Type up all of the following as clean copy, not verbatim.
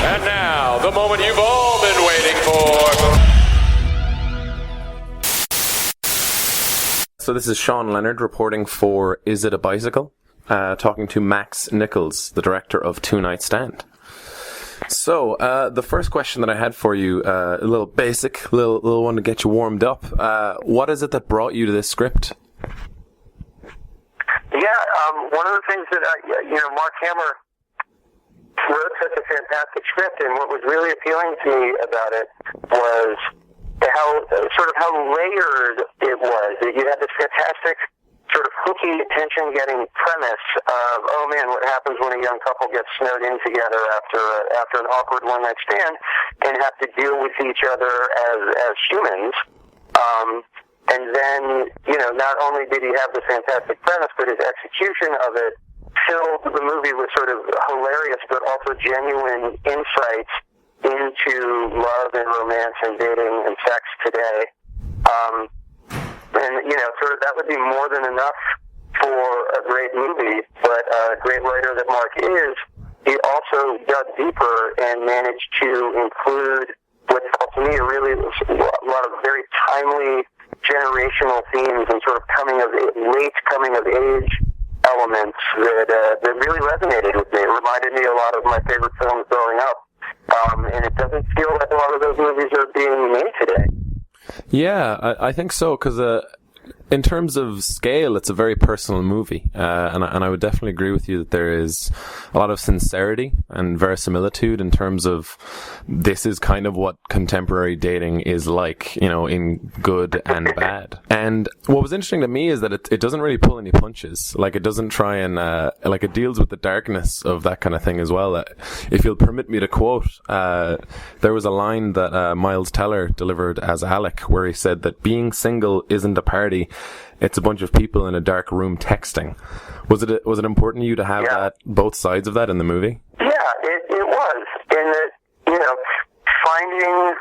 And now, the moment you've all been waiting for. So this is Shaun Leonard reporting for Is It a Bicycle? Talking to Max Nichols, the director of Two Night Stand. So, the first question that I had for you, a little basic, little one to get you warmed up. What is it that brought you to this script? One of the things that Mark Hammer wrote such a fantastic script, and what was really appealing to me about it was how layered it was. You had this fantastic sort of hooky, attention-getting premise of, oh man, what happens when a young couple gets snowed in together after an awkward one-night stand and have to deal with each other as humans. And then, not only did he have the fantastic premise, but his execution of it filled the movie with sort of hilarious but also genuine insights into love and romance and dating and sex today. Sort of that would be more than enough for a great movie, but a great writer that Mark is, he also dug deeper and managed to include what felt to me a lot of very timely generational themes and sort of late coming of age elements that really resonated with me. It reminded me a lot of my favorite films growing up, and it doesn't feel like a lot of those movies are being made today. Yeah, I think so, because in terms of scale, it's a very personal movie, and I would definitely agree with you that there is a lot of sincerity and verisimilitude in terms of this is kind of what contemporary dating is like, in good and bad. And what was interesting to me is that it doesn't really pull any punches. Like, it doesn't try and it deals with the darkness of that kind of thing as well. If you'll permit me to quote, there was a line that Miles Teller delivered as Alec, where he said that being single isn't a party. It's a bunch of people in a dark room texting. Was it important to you to have that, both sides of that in the movie? Yeah, it was. In that, finding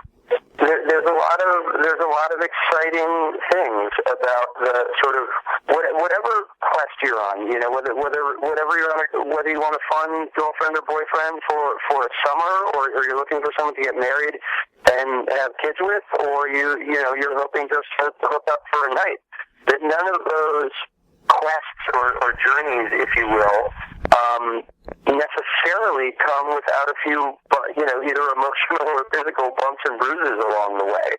there's a lot of exciting things about the sort of whatever quest you're on. Whatever you're on, whether you want a fun girlfriend or boyfriend for a summer, or you're looking for someone to get married and have kids with, or you're hoping just to hook up for a night. That none of those quests or journeys, if you will, necessarily come without a few, either emotional or physical bumps and bruises along the way.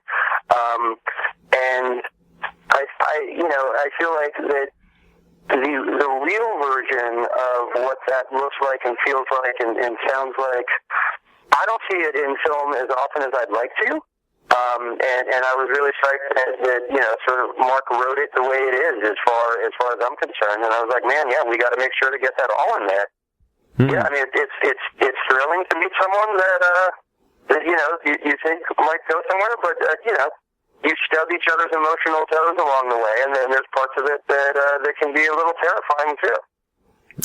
And I feel like that the real version of what that looks like and feels like and sounds like, I don't see it in film as often as I'd like to. And I was really psyched that sort of Mark wrote it the way it is as far as I'm concerned. And I was like, man, yeah, we got to make sure to get that all in there. Mm-hmm. Yeah, I mean, it's thrilling to meet someone that you think might go somewhere, but you stub each other's emotional toes along the way, and then there's parts of it that can be a little terrifying too.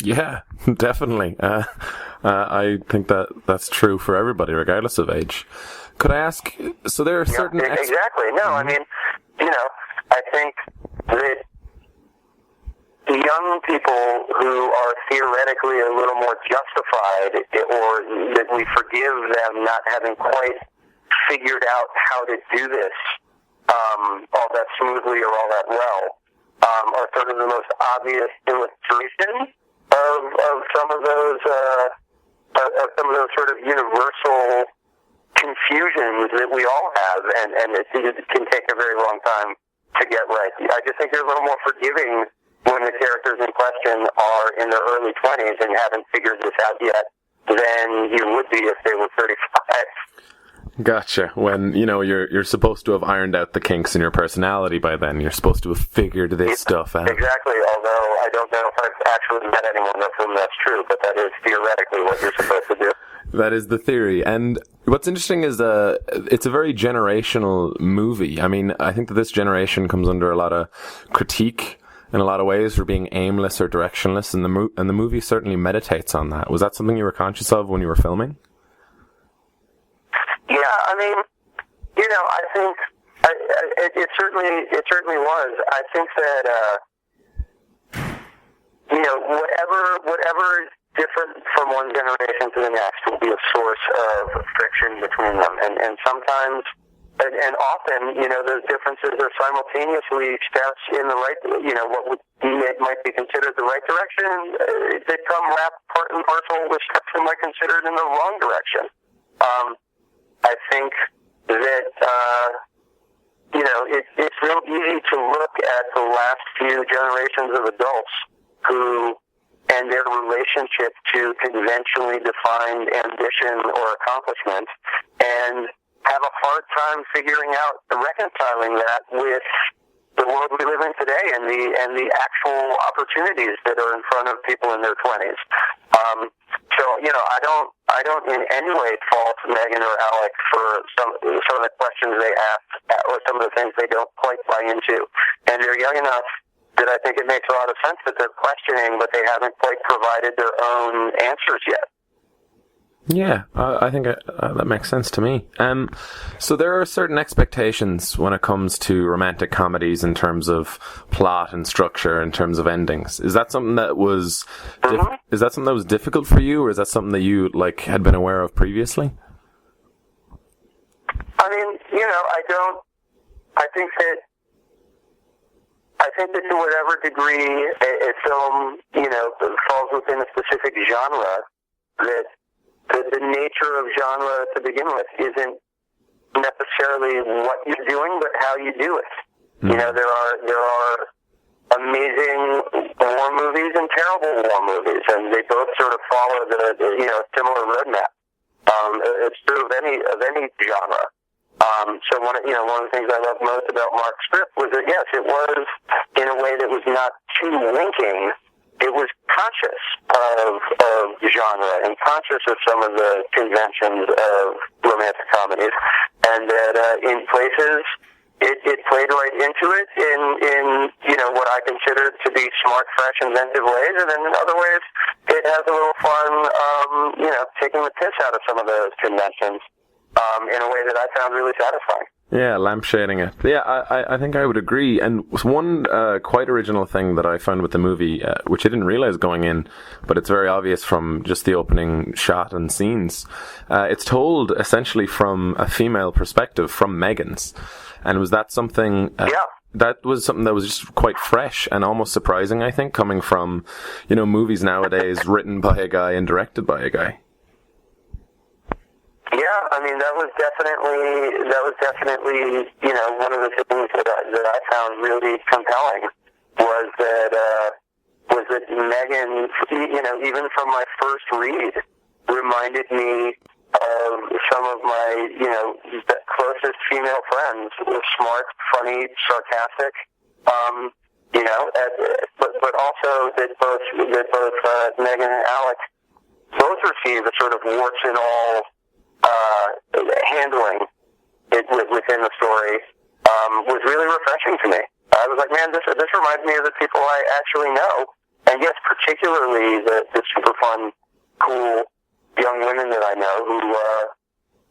Yeah, definitely. I think that's true for everybody, regardless of age. Could I ask, so there are certain... Exactly. No, I mean, I think that young people who are theoretically a little more justified, or that we forgive them not having quite figured out how to do this all that smoothly or all that well, are sort of the most obvious illustration of some of those sort of universal confusions that we all have, and it can take a very long time to get right. I just think you're a little more forgiving when the characters in question are in their early 20s and haven't figured this out yet than you would be if they were 35. Gotcha. When, you're supposed to have ironed out the kinks in your personality by then. You're supposed to have figured this stuff out. Exactly, although I don't know if I've actually met anyone of whom that's true, but that is theoretically what you're supposed to do. That is the theory. And what's interesting is it's a very generational movie. I mean, I think that this generation comes under a lot of critique in a lot of ways for being aimless or directionless, and the movie certainly meditates on that. Was that something you were conscious of when you were filming? Yeah, I mean, I think it certainly was. I think that whatever different from one generation to the next will be a source of friction between them. And sometimes, and often, those differences are simultaneously steps in the right, what might be considered the right direction. They come wrapped part and parcel with steps that might be considered in the wrong direction. I think that, it's real easy to look at the last few generations of adults who, and their relationship to conventionally defined ambition or accomplishment, and have a hard time figuring out, reconciling that with the world we live in today and the actual opportunities that are in front of people in their 20s. So, I don't in any way fault Megan or Alec for some of the questions they ask or some of the things they don't quite buy into. And they're young enough that I think it makes a lot of sense that they're questioning, but they haven't quite provided their own answers yet. Yeah, I think that makes sense to me. So there are certain expectations when it comes to romantic comedies in terms of plot and structure, in terms of endings. Is that something that was difficult for you, or is that something that you had been aware of previously? I mean, I think that to whatever degree a film, falls within a specific genre, that the nature of genre to begin with isn't necessarily what you're doing, but how you do it. Mm-hmm. There are amazing war movies and terrible war movies, and they both sort of follow the similar roadmap. It's true of any genre. So one of the things I loved most about Mark's script was that, yes, it was in a way that was not too linking. It was conscious of genre and conscious of some of the conventions of romantic comedies, and that in places it played right into it in what I considered to be smart, fresh, inventive ways, and then in other ways it has a little fun, taking the piss out of some of those conventions in a way that I found really satisfying. Yeah, lampshading it. Yeah, I think I would agree. And one quite original thing that I found with the movie, which I didn't realize going in, but it's very obvious from just the opening shot and scenes, it's told essentially from a female perspective, from Megan's. And was that something... That was something that was just quite fresh and almost surprising, I think, coming from, movies nowadays written by a guy and directed by a guy. Yeah, I mean that was definitely one of the things that I found really compelling was that Megan, even from my first read, reminded me of some of my closest female friends, smart, funny, sarcastic, but also that both Megan and Alec both receive a sort of warts and all handling it within the story was really refreshing to me. I was like, man, this reminds me of the people I actually know, and yes, particularly the super fun, cool young women that I know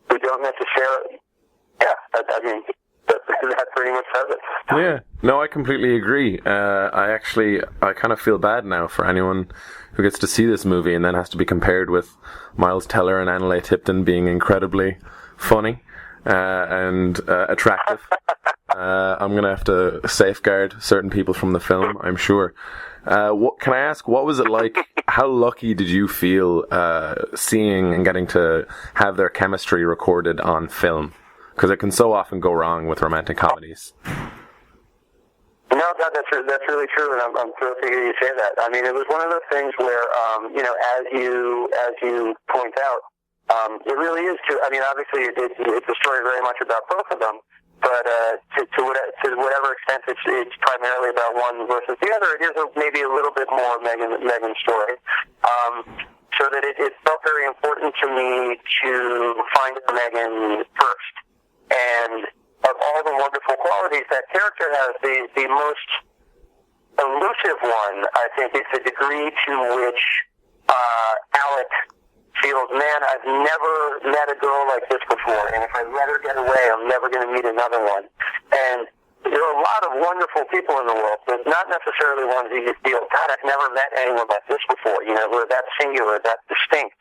who don't necessarily. Yeah, I mean that pretty much says it. Yeah, no, I completely agree. I kind of feel bad now for anyone who gets to see this movie and then has to be compared with Miles Teller and Annalise Tipton being incredibly funny and attractive. I'm going to have to safeguard certain people from the film, I'm sure. Can I ask, what was it like? How lucky did you feel seeing and getting to have their chemistry recorded on film? Because it can so often go wrong with romantic comedies. No, that's really true, and I'm thrilled to hear you say that. I mean, it was one of those things where, as you point out, it really is true. I mean, obviously, it's a story very much about both of them, but to whatever extent it's primarily about one versus the other, it is maybe a little bit more Megan's story. So that it felt very important to me to find Megan first. And of all the wonderful qualities that character has, the most elusive one, I think, is the degree to which Alec feels, man, I've never met a girl like this before, and if I let her get away, I'm never going to meet another one. And there are a lot of wonderful people in the world, but not necessarily ones that you feel, God, I've never met anyone like this before, you know, who are that singular, that distinct.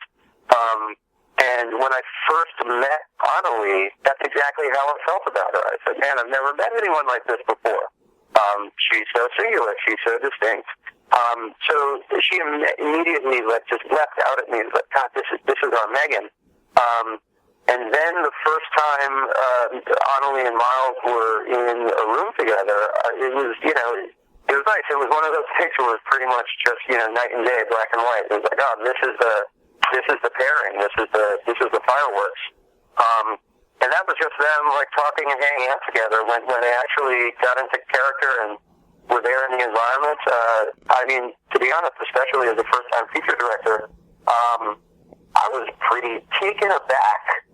And when I first met Annalie, that's exactly how I felt about her. I said, man, I've never met anyone like this before. She's so singular, she's so distinct. So she immediately just leapt out at me. It was like, God, this is our Megan. And then the first time Annalie and Miles were in a room together, it was, you know, it was nice. It was one of those things where it was pretty much just, you know, night and day, black and white. It was like, oh, this is the pairing. This is the fireworks. And that was just them like talking and hanging out together. When they actually got into character and were there in the environment, I mean, to be honest, especially as a first-time feature director, I was pretty taken aback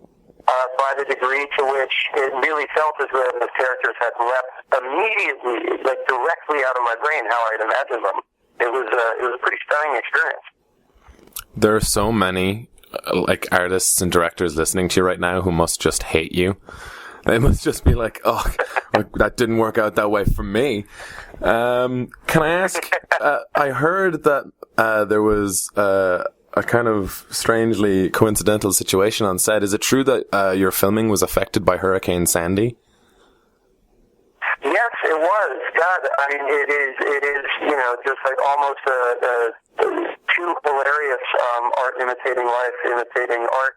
by the degree to which it really felt as though those characters had leapt immediately, like directly out of my brain, how I'd imagined them. It was a pretty stunning experience. There are so many like artists and directors listening to you right now who must just hate you. They must just be like, oh, that didn't work out that way for me. Can I ask, I heard that there was a kind of strangely coincidental situation on set. Is it true that your filming was affected by Hurricane Sandy? Yes, it was. God, I mean, it is, you know, just like almost too hilarious art imitating life, imitating art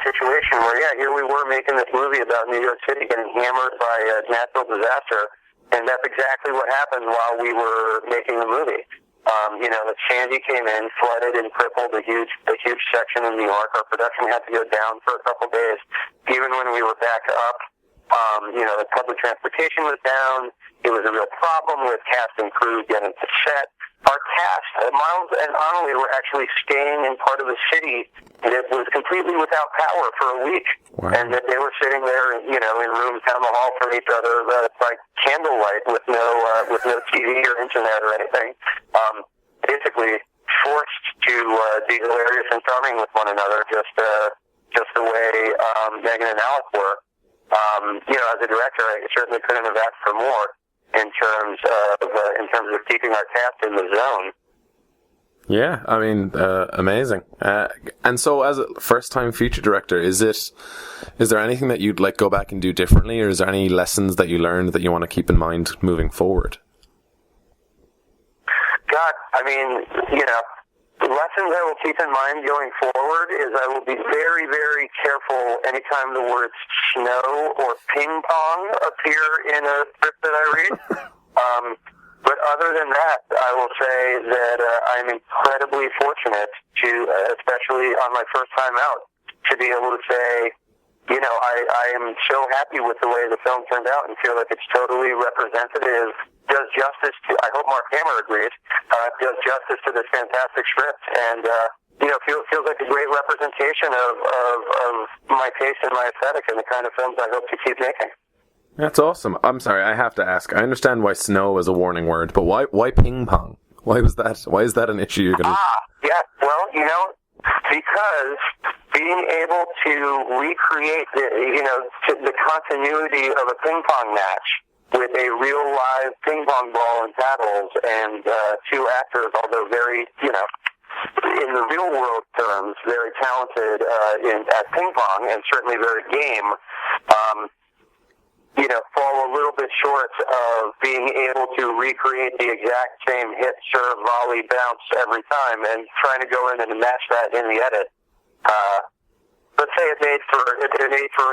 situation where, yeah, here we were making this movie about New York City getting hammered by a natural disaster, and that's exactly what happened while we were making the movie. You know, the Sandy came in, flooded and crippled a huge section of New York. Our production had to go down for a couple days. Even when we were back up, you know, the public transportation was down. It was a real problem with cast and crew getting to set. Our cast, Miles and Annalie, were actually staying in part of the city that was completely without power for a week. Wow. And that they were sitting there, you know, in rooms down the hall from each other, like candlelight with no TV or internet or anything. Basically forced to be hilarious and charming with one another, just the way Megan and Alex were. You know, as a director, I certainly couldn't have asked for more in terms of keeping our cast in the zone. Yeah, I mean, amazing. And so, as a first-time feature director, is there anything that you'd like go back and do differently, or is there any lessons that you learned that you want to keep in mind moving forward? God, I mean, you know, lessons I will keep in mind going forward is I will be very, very careful anytime the words snow or ping pong appear in a script that I read. But other than that, I will say that I'm incredibly fortunate to, especially on my first time out, to be able to say, you know, I am so happy with the way the film turned out and feel like it's totally representative, does justice to, I hope Mark Hammer agrees, does justice to this fantastic script, and, you know, feels like a great representation of my taste and my aesthetic and the kind of films I hope to keep making. That's awesome. I'm sorry, I have to ask. I understand why snow is a warning word, but why ping pong? Why was that? Why is that an issue you're going to... Yeah, well, you know, because being able to recreate the continuity of a ping pong match with a real live ping pong ball and paddles and two actors, although very, you know, in the real world terms, very talented at ping pong and certainly very game, you know, fall a little bit short of being able to recreate the exact same hit, serve, volley, bounce every time, and trying to go in and match that in the edit. Let's say it made for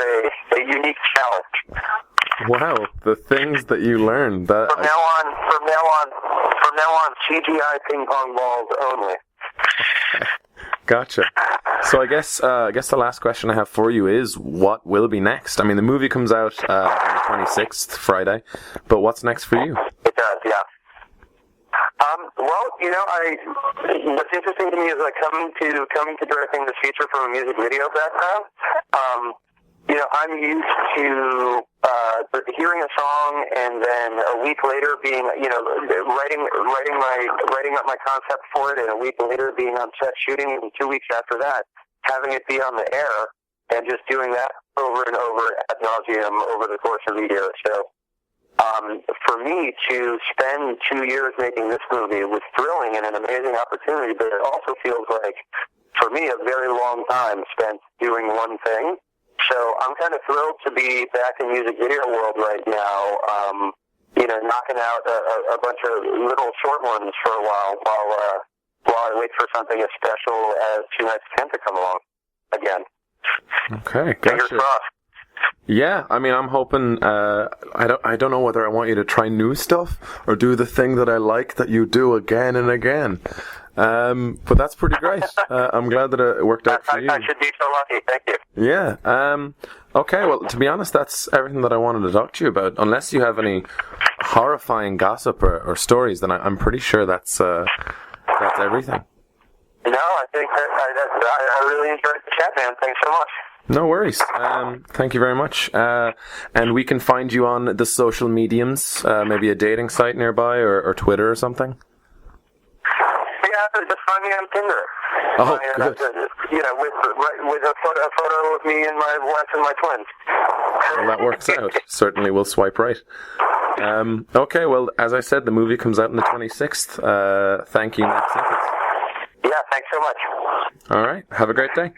a unique challenge. Wow, the things that you learned. That from now on, CGI ping pong balls only. Gotcha. So I guess the last question I have for you is, what will be next? I mean, the movie comes out on the 26th, Friday, but what's next for you? It does, yeah. Well, you know, what's interesting to me is coming to directing this feature from a music video background. You know, I'm used to hearing a song and then a week later being, you know, writing up my concept for it, and a week later being on set shooting it, and 2 weeks after that having it be on the air, and just doing that over and over ad nauseum over the course of a year or so. For me to spend 2 years making this movie was thrilling and an amazing opportunity, but it also feels like, for me, a very long time spent doing one thing. So I'm kind of thrilled to be back in music video world right now, knocking out a bunch of little short ones for a while I wait for something as special as Two Nights at Kent to come along again. Okay, Fingers gotcha. crossed. Yeah, I mean, I'm hoping. I don't know whether I want you to try new stuff or do the thing that I like that you do again and again. But that's pretty great. I'm glad that it worked out for you. I should be so lucky. Thank you. Yeah. Okay. Well, to be honest, that's everything that I wanted to talk to you about. Unless you have any horrifying gossip or stories, then I'm pretty sure that's everything. No, I think I really enjoyed the chat, man. Thanks so much. No worries. Thank you very much. And we can find you on the social mediums, maybe a dating site nearby or Twitter or something. Yeah, just find me on Tinder. Oh, good. With a photo of me and my wife and my twins. Well, that works out. Certainly, we'll swipe right. Okay, well, as I said, the movie comes out on the 26th. Thank you, Max Nichols. Yeah, thanks so much. All right. Have a great day.